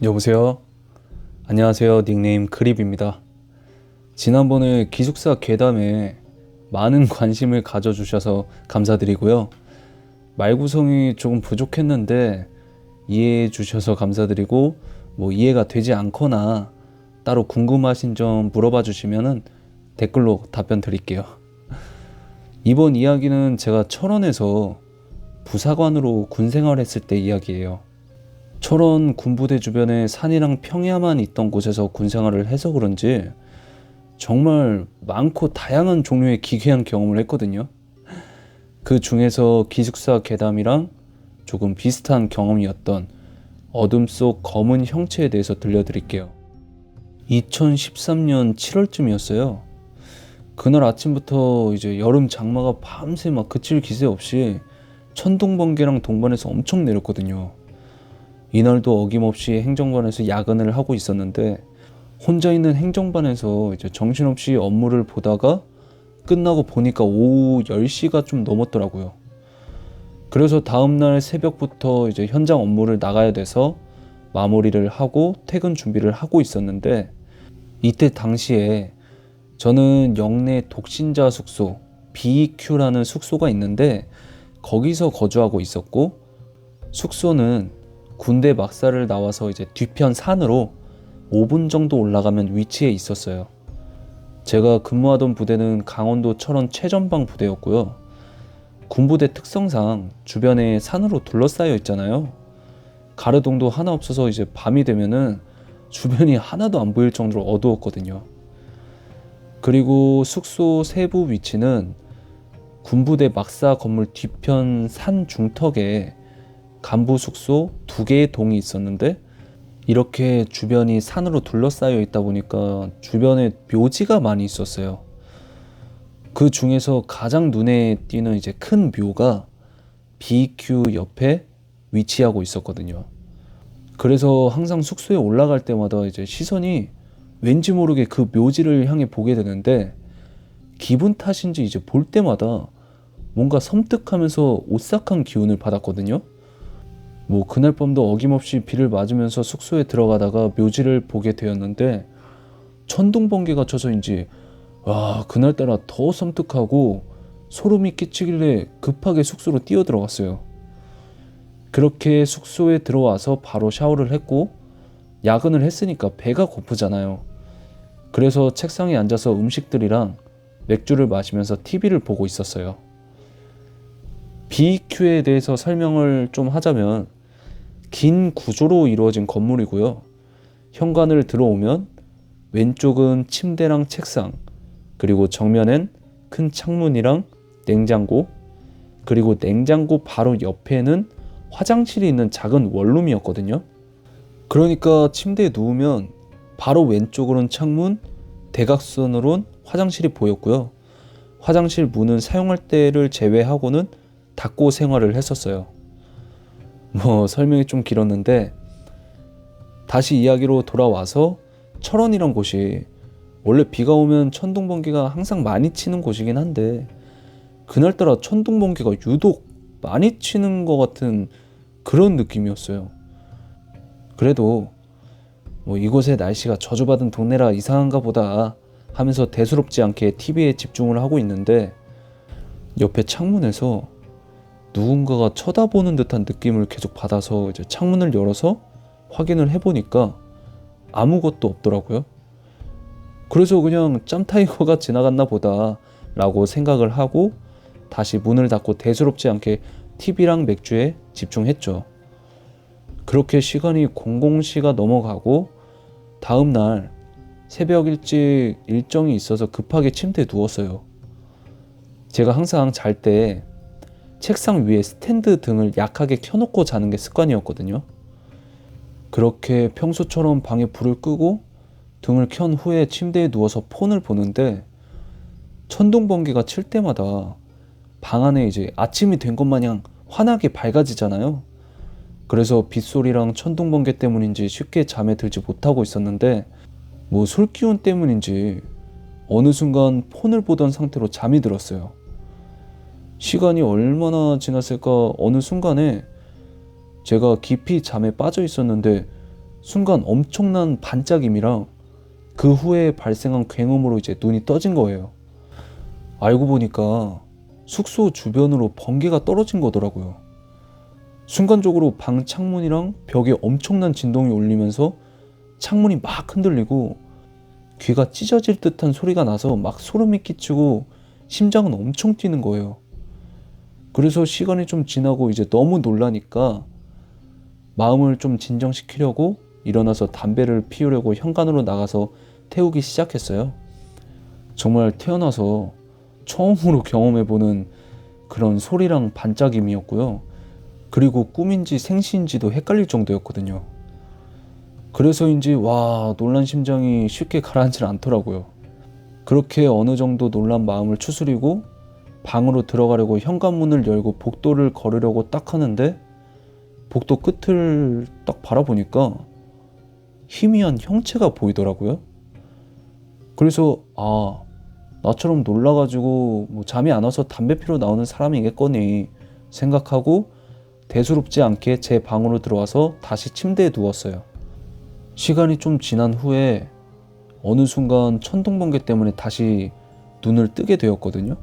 여보세요? 안녕하세요. 닉네임 그립입니다. 지난번에 기숙사 괴담에 많은 관심을 가져주셔서 감사드리고요. 말구성이 조금 부족했는데 이해해 주셔서 감사드리고, 이해가 되지 않거나 따로 궁금하신 점 물어봐 주시면은 댓글로 답변 드릴게요. 이번 이야기는 제가 철원에서 부사관으로 군 생활했을 때 이야기예요. 철원 군부대 주변에 산이랑 평야만 있던 곳에서 군 생활을 해서 그런지 정말 많고 다양한 종류의 기괴한 경험을 했거든요. 그 중에서 기숙사 괴담이랑 조금 비슷한 경험이었던 어둠 속 검은 형체에 대해서 들려드릴게요. 2013년 7월쯤이었어요. 그날 아침부터 이제 여름 장마가 밤새 막 그칠 기세 없이 천둥번개랑 동반해서 엄청 내렸거든요. 이날도 어김없이 행정반에서 야근을 하고 있었는데, 혼자 있는 행정반에서 이제 정신없이 업무를 보다가 끝나고 보니까 오후 10시가 좀 넘었더라고요. 그래서 다음날 새벽부터 이제 현장 업무를 나가야 돼서 마무리를 하고 퇴근 준비를 하고 있었는데, 이때 당시에 저는 영내 독신자 숙소 BQ라는 숙소가 있는데 거기서 거주하고 있었고, 숙소는 군대 막사를 나와서 이제 뒤편 산으로 5분 정도 올라가면 위치해 있었어요. 제가 근무하던 부대는 강원도 철원 최전방 부대였고요. 군부대 특성상 주변에 산으로 둘러싸여 있잖아요. 가르동도 하나 없어서 이제 밤이 되면은 주변이 하나도 안 보일 정도로 어두웠거든요. 그리고 숙소 세부 위치는 군부대 막사 건물 뒤편 산 중턱에 간부 숙소 2개의 동이 있었는데, 이렇게 주변이 산으로 둘러싸여 있다 보니까 주변에 묘지가 많이 있었어요. 그 중에서 가장 눈에 띄는 이제 큰 묘가 BQ 옆에 위치하고 있었거든요. 그래서 항상 숙소에 올라갈 때마다 이제 시선이 왠지 모르게 그 묘지를 향해 보게 되는데, 기분 탓인지 이제 볼 때마다 뭔가 섬뜩하면서 오싹한 기운을 받았거든요. 그날 밤도 어김없이 비를 맞으면서 숙소에 들어가다가 묘지를 보게 되었는데, 천둥번개가 쳐서인지 그날따라 더 섬뜩하고 소름이 끼치길래 급하게 숙소로 뛰어 들어갔어요. 그렇게 숙소에 들어와서 바로 샤워를 했고, 야근을 했으니까 배가 고프잖아요. 그래서 책상에 앉아서 음식들이랑 맥주를 마시면서 TV를 보고 있었어요. BQ에 대해서 설명을 좀 하자면, 긴 구조로 이루어진 건물이고요. 현관을 들어오면 왼쪽은 침대랑 책상, 그리고 정면엔 큰 창문이랑 냉장고, 그리고 냉장고 바로 옆에는 화장실이 있는 작은 원룸이었거든요. 그러니까 침대에 누우면 바로 왼쪽으로는 창문, 대각선으로는 화장실이 보였고요. 화장실 문은 사용할 때를 제외하고는 닫고 생활을 했었어요. 설명이 좀 길었는데, 다시 이야기로 돌아와서 철원이란 곳이 원래 비가 오면 천둥번개가 항상 많이 치는 곳이긴 한데, 그날따라 천둥번개가 유독 많이 치는 것 같은 그런 느낌이었어요. 그래도 이곳의 날씨가 저주받은 동네라 이상한가 보다 하면서 대수롭지 않게 TV에 집중을 하고 있는데, 옆에 창문에서 누군가가 쳐다보는 듯한 느낌을 계속 받아서 이제 창문을 열어서 확인을 해보니까 아무것도 없더라고요. 그래서 그냥 짬타이거가 지나갔나 보다 라고 생각을 하고 다시 문을 닫고 대수롭지 않게 TV랑 맥주에 집중했죠. 그렇게 시간이 00시가 넘어가고, 다음날 새벽 일찍 일정이 있어서 급하게 침대에 누웠어요. 제가 항상 잘 때 책상 위에 스탠드 등을 약하게 켜놓고 자는 게 습관이었거든요. 그렇게 평소처럼 방에 불을 끄고 등을 켠 후에 침대에 누워서 폰을 보는데, 천둥번개가 칠 때마다 방 안에 이제 아침이 된 것 마냥 환하게 밝아지잖아요. 그래서 빗소리랑 천둥번개 때문인지 쉽게 잠에 들지 못하고 있었는데, 솔기운 때문인지 어느 순간 폰을 보던 상태로 잠이 들었어요. 시간이 얼마나 지났을까, 어느 순간에 제가 깊이 잠에 빠져 있었는데 순간 엄청난 반짝임이랑 그 후에 발생한 굉음으로 이제 눈이 떠진 거예요. 알고 보니까 숙소 주변으로 번개가 떨어진 거더라고요. 순간적으로 방 창문이랑 벽에 엄청난 진동이 울리면서 창문이 막 흔들리고 귀가 찢어질 듯한 소리가 나서 막 소름이 끼치고 심장은 엄청 뛰는 거예요. 그래서 시간이 좀 지나고 이제 너무 놀라니까 마음을 좀 진정시키려고 일어나서 담배를 피우려고 현관으로 나가서 태우기 시작했어요. 정말 태어나서 처음으로 경험해보는 그런 소리랑 반짝임이었고요. 그리고 꿈인지 생시인지도 헷갈릴 정도였거든요. 그래서인지 놀란 심장이 쉽게 가라앉질 않더라고요. 그렇게 어느 정도 놀란 마음을 추스리고 방으로 들어가려고 현관문을 열고 복도를 걸으려고 딱 하는데 복도 끝을 딱 바라보니까 희미한 형체가 보이더라고요. 그래서 나처럼 놀라가지고 잠이 안 와서 담배 피러 나오는 사람이겠거니 생각하고 대수롭지 않게 제 방으로 들어와서 다시 침대에 누웠어요. 시간이 좀 지난 후에 어느 순간 천둥번개 때문에 다시 눈을 뜨게 되었거든요.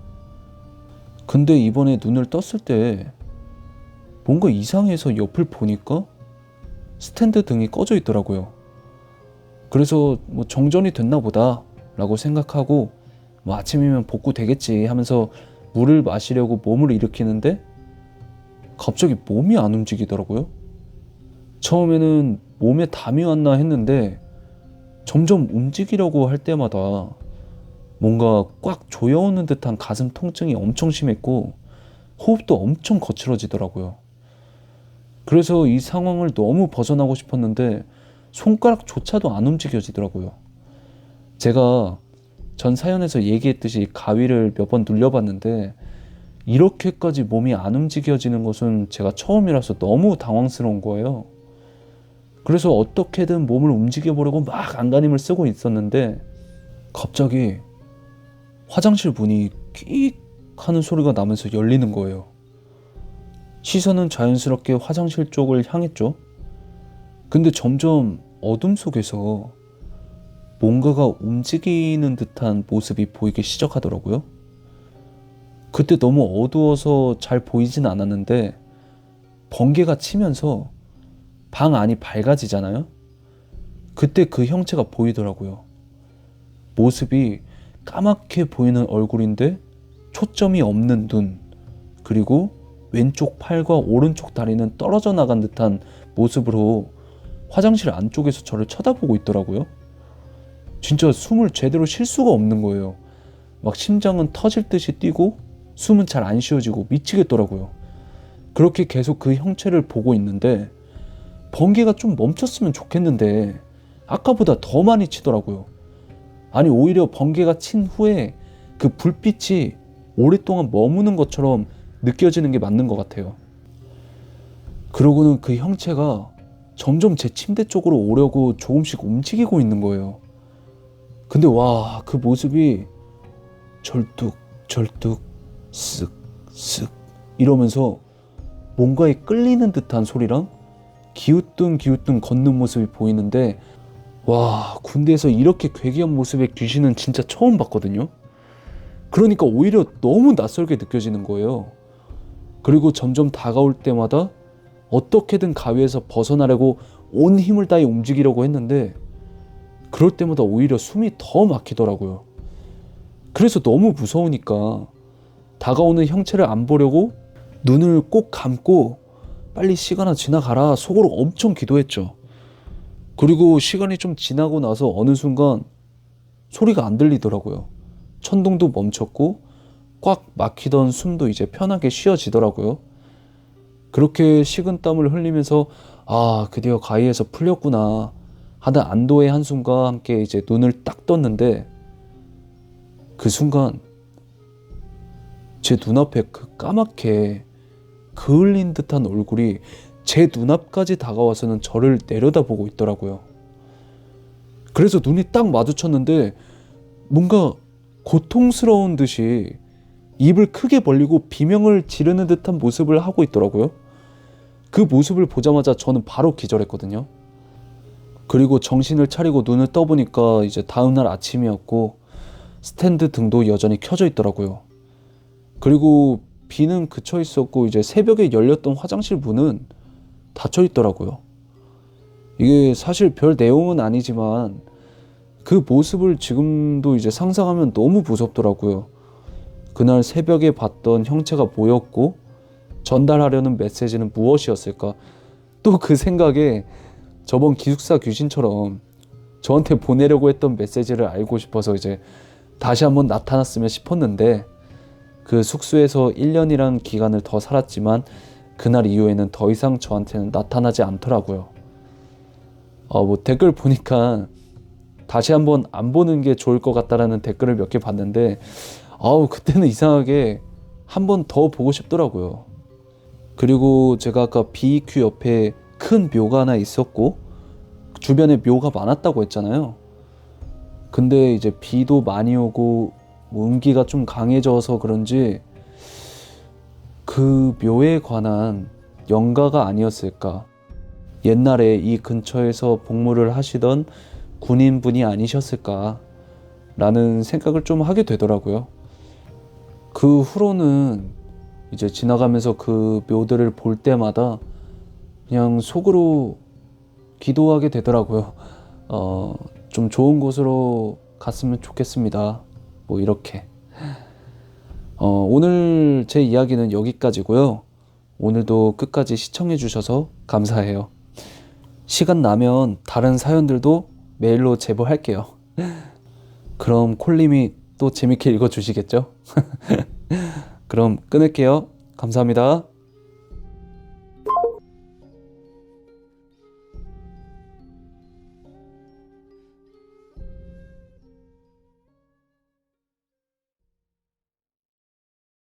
근데 이번에 눈을 떴을 때 뭔가 이상해서 옆을 보니까 스탠드 등이 꺼져 있더라고요. 그래서 정전이 됐나 보다 라고 생각하고 아침이면 복구 되겠지 하면서 물을 마시려고 몸을 일으키는데 갑자기 몸이 안 움직이더라고요. 처음에는 몸에 담이 왔나 했는데 점점 움직이려고 할 때마다 뭔가 꽉 조여오는 듯한 가슴 통증이 엄청 심했고 호흡도 엄청 거칠어지더라고요. 그래서 이 상황을 너무 벗어나고 싶었는데 손가락조차도 안 움직여지더라고요. 제가 전 사연에서 얘기했듯이 가위를 몇 번 눌려봤는데 이렇게까지 몸이 안 움직여지는 것은 제가 처음이라서 너무 당황스러운 거예요. 그래서 어떻게든 몸을 움직여보려고 막 안간힘을 쓰고 있었는데 갑자기 화장실 문이 끽 하는 소리가 나면서 열리는 거예요. 시선은 자연스럽게 화장실 쪽을 향했죠. 근데 점점 어둠 속에서 뭔가가 움직이는 듯한 모습이 보이기 시작하더라고요. 그때 너무 어두워서 잘 보이진 않았는데 번개가 치면서 방 안이 밝아지잖아요. 그때 그 형체가 보이더라고요. 모습이 까맣게 보이는 얼굴인데 초점이 없는 눈, 그리고 왼쪽 팔과 오른쪽 다리는 떨어져 나간 듯한 모습으로 화장실 안쪽에서 저를 쳐다보고 있더라고요. 진짜 숨을 제대로 쉴 수가 없는 거예요. 막 심장은 터질 듯이 뛰고 숨은 잘 안 쉬어지고 미치겠더라고요. 그렇게 계속 그 형체를 보고 있는데 번개가 좀 멈췄으면 좋겠는데 아까보다 더 많이 치더라고요. 아니 오히려 번개가 친 후에 그 불빛이 오랫동안 머무는 것처럼 느껴지는 게 맞는 것 같아요. 그러고는 그 형체가 점점 제 침대 쪽으로 오려고 조금씩 움직이고 있는 거예요. 근데 그 모습이 절뚝절뚝 쓱쓱 이러면서 뭔가에 끌리는 듯한 소리랑 기우뚱기우뚱 걷는 모습이 보이는데 군대에서 이렇게 괴기한 모습의 귀신은 진짜 처음 봤거든요. 그러니까 오히려 너무 낯설게 느껴지는 거예요. 그리고 점점 다가올 때마다 어떻게든 가위에서 벗어나려고 온 힘을 다해 움직이려고 했는데 그럴 때마다 오히려 숨이 더 막히더라고요. 그래서 너무 무서우니까 다가오는 형체를 안 보려고 눈을 꼭 감고 빨리 시간아 지나가라 속으로 엄청 기도했죠. 그리고 시간이 좀 지나고 나서 어느 순간 소리가 안 들리더라고요. 천둥도 멈췄고 꽉 막히던 숨도 이제 편하게 쉬어지더라고요. 그렇게 식은땀을 흘리면서 드디어 가위에서 풀렸구나 하는 안도의 한숨과 함께 이제 눈을 딱 떴는데 그 순간 제 눈앞에 그 까맣게 그을린 듯한 얼굴이 제 눈앞까지 다가와서는 저를 내려다보고 있더라고요. 그래서 눈이 딱 마주쳤는데 뭔가 고통스러운 듯이 입을 크게 벌리고 비명을 지르는 듯한 모습을 하고 있더라고요. 그 모습을 보자마자 저는 바로 기절했거든요. 그리고 정신을 차리고 눈을 떠보니까 이제 다음날 아침이었고 스탠드 등도 여전히 켜져 있더라고요. 그리고 비는 그쳐 있었고 이제 새벽에 열렸던 화장실 문은 닫혀 있더라고요. 이게 사실 별 내용은 아니지만 그 모습을 지금도 이제 상상하면 너무 무섭더라고요. 그날 새벽에 봤던 형체가 뭐였고 전달하려는 메시지는 무엇이었을까? 또 그 생각에 저번 기숙사 귀신처럼 저한테 보내려고 했던 메시지를 알고 싶어서 이제 다시 한번 나타났으면 싶었는데 그 숙소에서 1년이란 기간을 더 살았지만 그날 이후에는 더 이상 저한테는 나타나지 않더라고요. 뭐 댓글 보니까 다시 한번 안 보는 게 좋을 것 같다라는 댓글을 몇 개 봤는데 그때는 이상하게 한 번 더 보고 싶더라고요. 그리고 제가 아까 BEQ 옆에 큰 묘가 하나 있었고 주변에 묘가 많았다고 했잖아요. 근데 이제 비도 많이 오고 운기가 좀 강해져서 그런지 그 묘에 관한 영가가 아니었을까. 옛날에 이 근처에서 복무를 하시던 군인분이 아니셨을까 라는 생각을 좀 하게 되더라고요. 그 후로는 이제 지나가면서 그 묘들을 볼 때마다 그냥 속으로 기도하게 되더라고요. 좀 좋은 곳으로 갔으면 좋겠습니다. 뭐 이렇게. 오늘 제 이야기는 여기까지고요. 오늘도 끝까지 시청해 주셔서 감사해요. 시간 나면 다른 사연들도 메일로 제보할게요. 그럼 콜님이 또 재밌게 읽어주시겠죠? 그럼 끊을게요. 감사합니다.